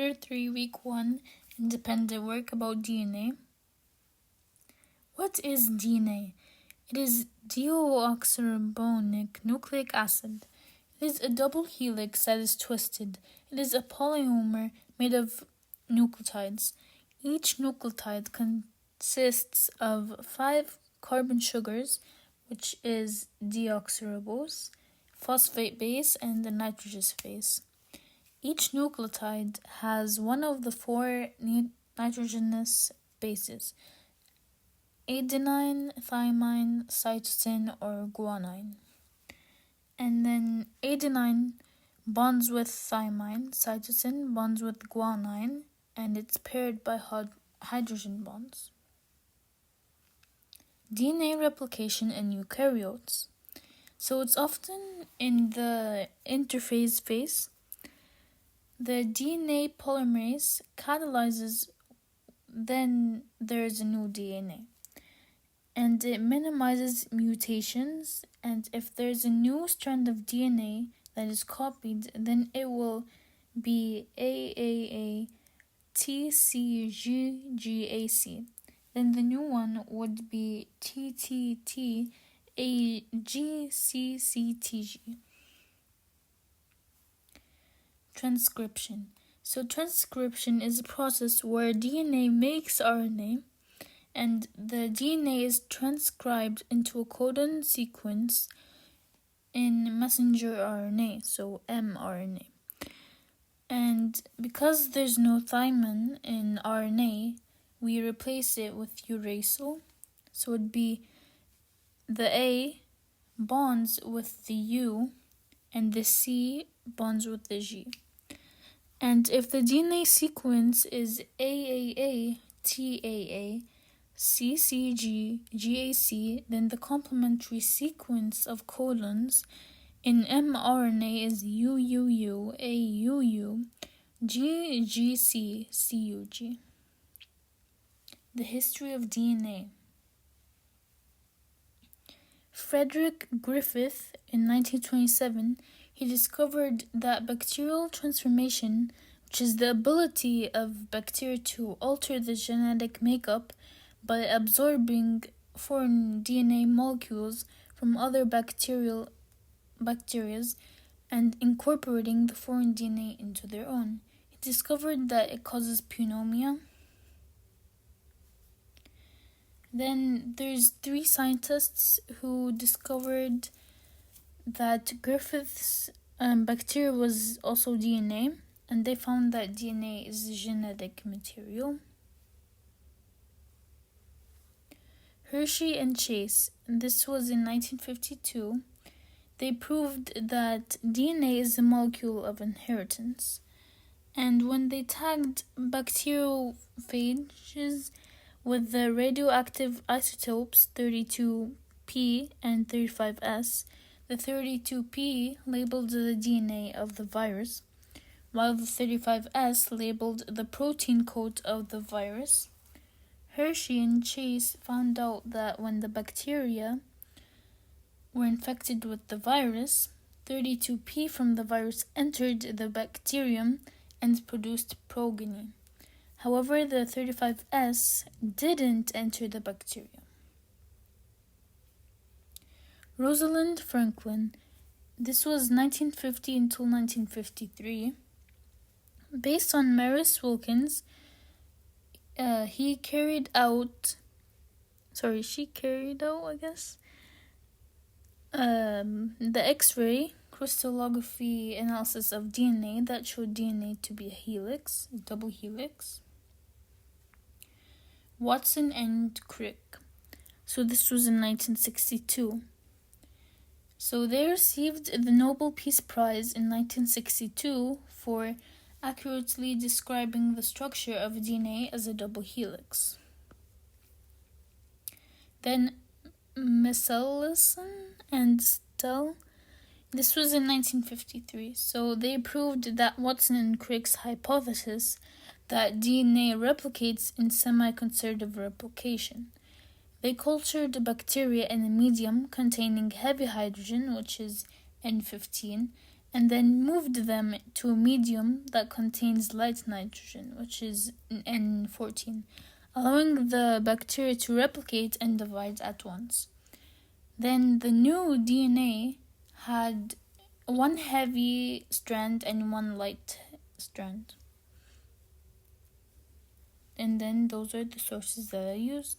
Q3 Week 1 Independent Work about DNA. What is DNA? It is deoxyribonic nucleic acid. It is a double helix that is twisted. It is a polymer made of nucleotides. Each nucleotide consists of 5 carbon sugars, which is deoxyribose, phosphate base, and the nitrogenous base. Each nucleotide has one of the 4 nitrogenous bases: adenine, thymine, cytosine, or guanine. And then adenine bonds with thymine, cytosine bonds with guanine, and it's paired by hydrogen bonds. DNA replication in eukaryotes. So it's often in the interphase phase. The DNA polymerase catalyzes, then there is a new DNA. And it minimizes mutations, and if there's a new strand of DNA that is copied, then it will be AAA TCGGAC. Then the new one would be TTT AGCCTG. Transcription. So transcription is a process where DNA makes RNA, and the DNA is transcribed into a codon sequence in messenger RNA, so mRNA. And because there's no thymine in RNA, we replace it with uracil. So it'd be the A bonds with the U and the C bonds with the G. And if the DNA sequence is AAA, TAA, CCG, GAC, then the complementary sequence of codons in mRNA is UUU, AUU, GGC, CUG. The history of DNA. Frederick Griffith, in 1927, he discovered that bacterial transformation, which is the ability of bacteria to alter the genetic makeup by absorbing foreign DNA molecules from other bacteria and incorporating the foreign DNA into their own. He discovered that it causes pneumonia. Then there's 3 scientists who discovered that Griffith's bacteria was also DNA, and they found that DNA is genetic material. Hershey and Chase, this was in 1952, they proved that DNA is a molecule of inheritance. And when they tagged bacteriophages with the radioactive isotopes 32P and 35S, the 32P labeled the DNA of the virus, while the 35S labeled the protein code of the virus. Hershey and Chase found out that when the bacteria were infected with the virus, 32P from the virus entered the bacterium and produced progeny. However, the 35S didn't enter the bacterium. Rosalind Franklin, this was 1950 until 1953. Based on Maris Wilkins, she carried out, the X-ray crystallography analysis of DNA that showed DNA to be a double helix. Watson and Crick. So this was in 1962. So they received the Nobel Peace Prize in 1962 for accurately describing the structure of DNA as a double helix. Then Michelson and Stell, this was in 1953. So they proved that Watson and Crick's hypothesis that DNA replicates in semi-conservative replication. They cultured bacteria in a medium containing heavy hydrogen, which is N15, and then moved them to a medium that contains light nitrogen, which is N14, allowing the bacteria to replicate and divide at once. Then the new DNA had one heavy strand and one light strand. And then those are the sources that I used.